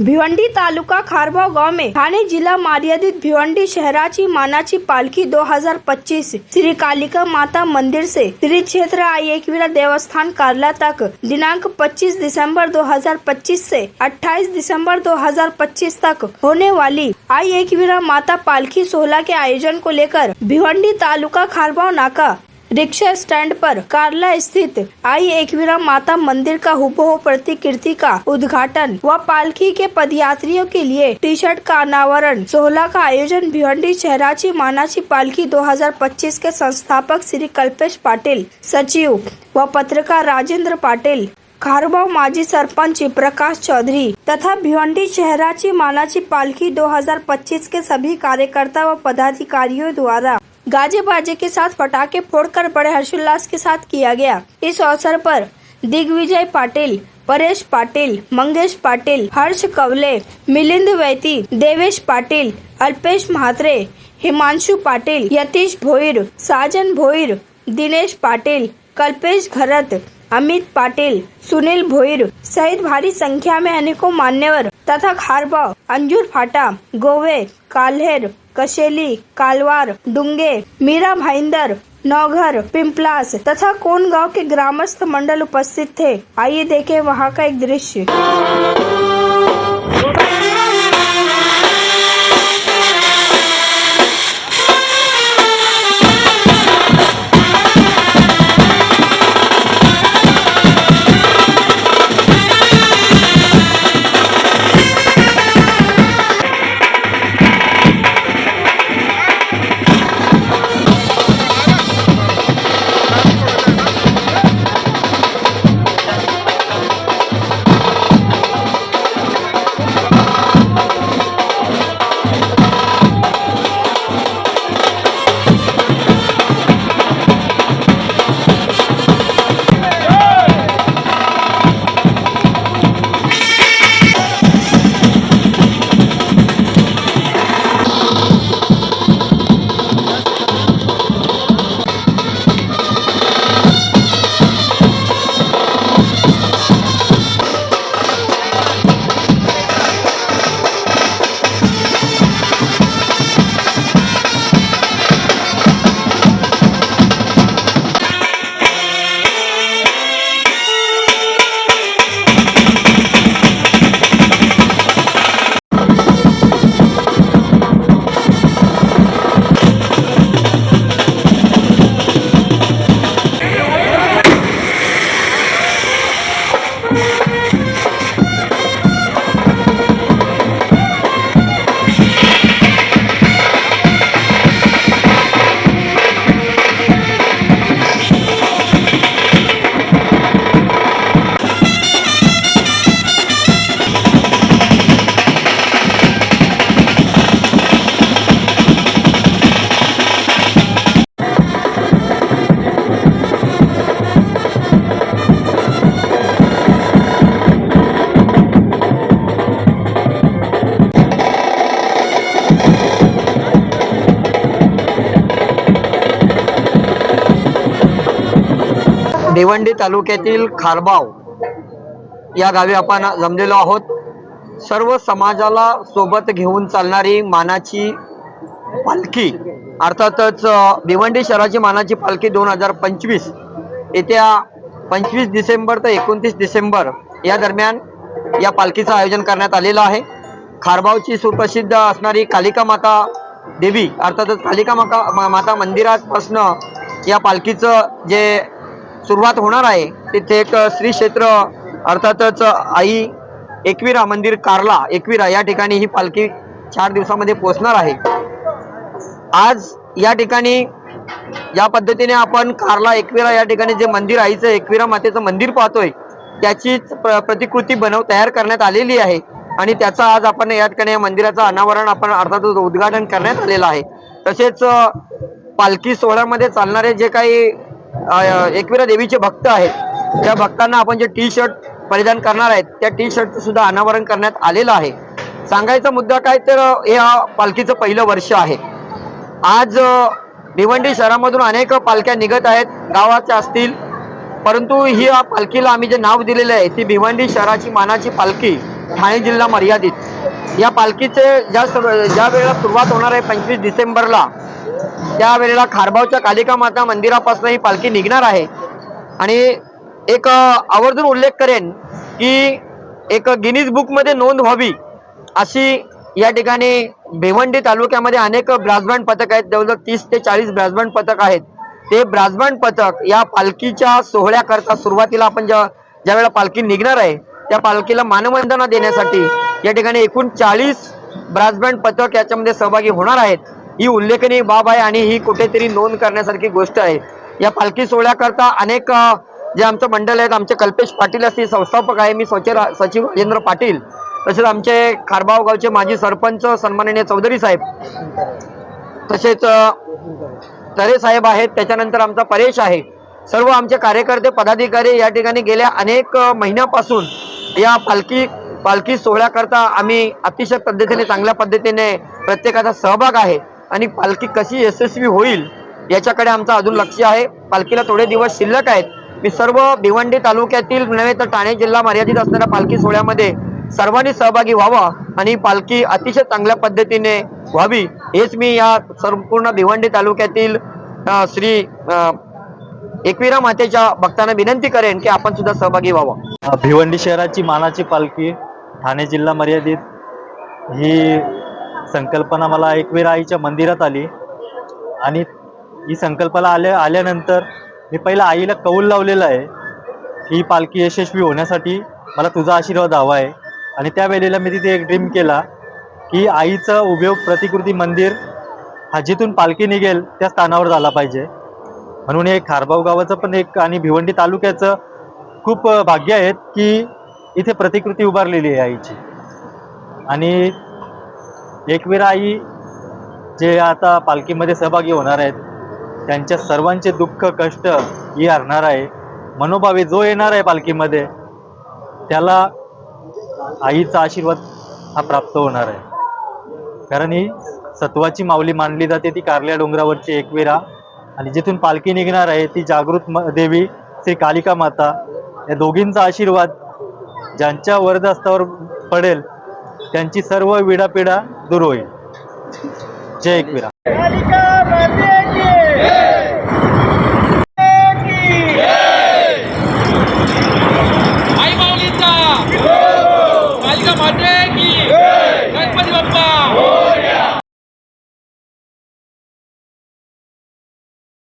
भिवंडी तालुका खारभाव गांव में ठाणे जिला मर्यादित भिवंडी शहराची मानाची पालखी 2025 श्री कालिका माता मंदिर से श्री क्षेत्र आई एकवीरा देवस्थान कार्ला तक दिनांक 25 दिसंबर 2025 से 28 दिसंबर 2025 तक होने वाली आई एकवीरा माता पालखी सोहला के आयोजन को लेकर भिवंडी तालुका खारभाव नाका रिक्शा स्टैंड पर कार्ला स्थित आई एकवीरा माता मंदिर का हुबहू प्रतिकृति का उद्घाटन व पालकी के पदयात्रियों के लिए टी शर्ट का अनावरण सोहला का आयोजन भिवंडी शहराची मानाची पालकी 2025 के संस्थापक श्री कल्पेश पाटिल, सचिव व पत्रकार राजेंद्र पाटिल, खारभाव माजी सरपंच प्रकाश चौधरी तथा भिवंडी शहराची मानाची पालकी 2025 के सभी कार्यकर्ता व पदाधिकारियों द्वारा गाजे बाजे के साथ पटाखे फोड़कर बड़े हर्षोल्लास के साथ किया गया। इस अवसर पर दिग्विजय पाटिल, परेश पाटिल, मंगेश पाटिल, हर्ष कवले, मिलिंद वैती, देवेश पाटिल, अल्पेश म्हात्रे, हिमांशु पाटिल, यतीश भोईर, साजन भोईर, दिनेश पाटिल, कल्पेश घरत, अमित पाटिल, सुनील भोईर सहित भारी संख्या में अनेकों मान्यवर तथा खारभाव, अंजूर फाटा, गोवे, काल्हेर, कशेली, कालवार, डुंगे, मीरा भाईंदर, नौघर, पिंपलास तथा कोन गांव के ग्रामस्थ मंडल उपस्थित थे। आइए देखें वहां का एक दृश्य। भिवंडी तालुक्यातील खारभाव या गावी आपण जमलेलो आहोत। सर्व समाजाला सोबत घेऊन चालणारी मानाची पालखी अर्थातच भिवंडी शहराची मानाची पालखी 2025 येत्या 25 डिसेंबर ते 29 डिसेंबर या दरम्यान या पालखीचं आयोजन करण्यात आलेलं आहे। खारभावची सुप्रसिद्ध असणारी कालिका माता देवी अर्थातच कालिका माता मंदिरापासून या पालखीचं जे सुरुवात होणार आहे तिथे एक श्री क्षेत्र अर्थातच आई एकवीरा मंदिर कार्ला एकवीरा या ठिकाणी ही पालखी 4 दिवसामध्ये पोहोचणार आहे। आज या ठिकाणी या पद्धतीने आपण कार्ला एकवीरा या ठिकाणी जे मंदिर आईचं एकवीरा मातेचं मंदिर पाहतोय त्याचीच प्रतिकृती तयार करण्यात आलेली आहे आणि त्याचा आज आपण या ठिकाणी या मंदिराचं अनावरण आपण अर्थातच उद्घाटन करण्यात आलेलं आहे। तसेच पालखी सोहळ्यामध्ये चालणारे जे काही एकवीरा देवीचे भक्त आहेत त्या भक्तांना आपण जे टी शर्ट परिधान करणार आहेत त्या टी शर्टचं सुद्धा अनावरण करण्यात आलेलं आहे। सांगायचा मुद्दा काय तर या पालखीचं पहिलं वर्ष आहे। आज भिवंडी शहरामधून अनेक पालख्या निघत आहेत, गावाच्या असतील, परंतु ही पालखीला आम्ही जे नाव दिलेले आहे ती भिवंडी शहराची मानाची पालखी ठाणे जिल्हा मर्यादित या पालखीचे ज्या वेळेला सुरुवात होणार आहे 25 डिसेंबरला, त्यावेळेला खारबावच्या कालिका माता मंदिरापासून ही पालखी निघणार आहे. आणि एक आवर्जून उल्लेख करेन की एक गिनीज बुकमध्ये नोंद व्हावी अशी या ठिकाणी भिवंडी तालुक्यामध्ये अनेक ब्रासबँड पथक आहेत. जवळजवळ 30 ते 40 ब्रासबँड पथक आहेत. ते ब्रासबँड पथक या पालखीच्या सोहळ्याकरता सुरुवातीला आपण ज्यावेळेला पालखी निघणार आहे त्या पालखीला मानवंदना देण्यासाठी या ठिकाणी एकूण 40 ब्रासबँड पथक याच्यामध्ये सहभागी होणार आहेत. ही उल्लेखनीय बाब आहे आणि ही कुठेतरी नोंद करण्यासारखी गोष्ट आहे. या पालखी सोहळ्याकरता अनेक जे आमचं मंडळ आहेत, आमचे कल्पेश पाटील असतील संस्थापक आहे, मी सचिव राजेंद्र पाटील, तसेच आमचे खारबाव गावचे माजी सरपंच सन्माननीय चौधरी साहेब, तसेच तरे साहेब आहेत, त्याच्यानंतर आमचा परेश आहे, सर्व आमचे कार्यकर्ते पदाधिकारी या ठिकाणी गेल्या अनेक महिन्यापासून या पालखी सोहळ्याकरता आम्ही अतिशय पद्धतीने चांगल्या पद्धतीने प्रत्येकाचा सहभाग आहे आणि पालखी कशी यशस्वी होईल याच्याकडे आमचं अजून लक्ष आहे. पालखीला थोडे दिवस शिल्लक आहेत. मी सर्व भिवंडी तालुक्यातील नव्हे तर ठाणे जिल्हा मर्यादित असणाऱ्या पालखी सोहळ्यामध्ये सर्वांनी सहभागी व्हावा आणि पालखी अतिशय चांगल्या पद्धतीने व्हावी हेच मी या संपूर्ण भिवंडी तालुक्यातील श्री एकविरा मातेच्या भक्तांना विनंती करेन की आपण सुद्धा सहभागी व्हावा. भिवंडी शहराची मानाची पालखी ठाणे जिल्हा मर्यादित ही संकल्पना मला एकविरा आईच्या मंदिरात आली आणि ही संकल्पना आल्यानंतर मी पहिला आईला कौल लावलेला आहे की ही पालखी यशस्वी होण्यासाठी मला तुझा आशीर्वाद हवा आहे. आणि त्यावेळेला मी तिथे एक ड्रीम केला की आईचा उपयोग प्रतिकृती मंदिर हा जिथून पालखी निघेल त्या स्थानावर झाला पाहिजे. म्हणून हे खारबाव गावाचं पण एक आणि भिवंडी तालुक्याचं खूप भाग्य आहेत की इथे प्रतिकृती उभारलेली आहे आईची. आणि एकविरा आई जे आता पालखीमध्ये सहभागी होणार आहेत त्यांच्या सर्वांचे दुःख कष्ट ही हरणार आहे. मनोभावे जो येणार आहे पालखीमध्ये त्याला आईचा आशीर्वाद हा प्राप्त होणार आहे. कारण ही सत्वाची माऊली मानली जाते ती कारल्या डोंगरावरची एकविरा आणि जिथून पालखी निघणार आहे ती जागृत देवी श्री कालिका माता. या दोघींचा आशीर्वाद ज्यांच्या वरदहस्तावर पडेल त्यांची सर्व विडापिडा दूर होईल. जय एकविरा.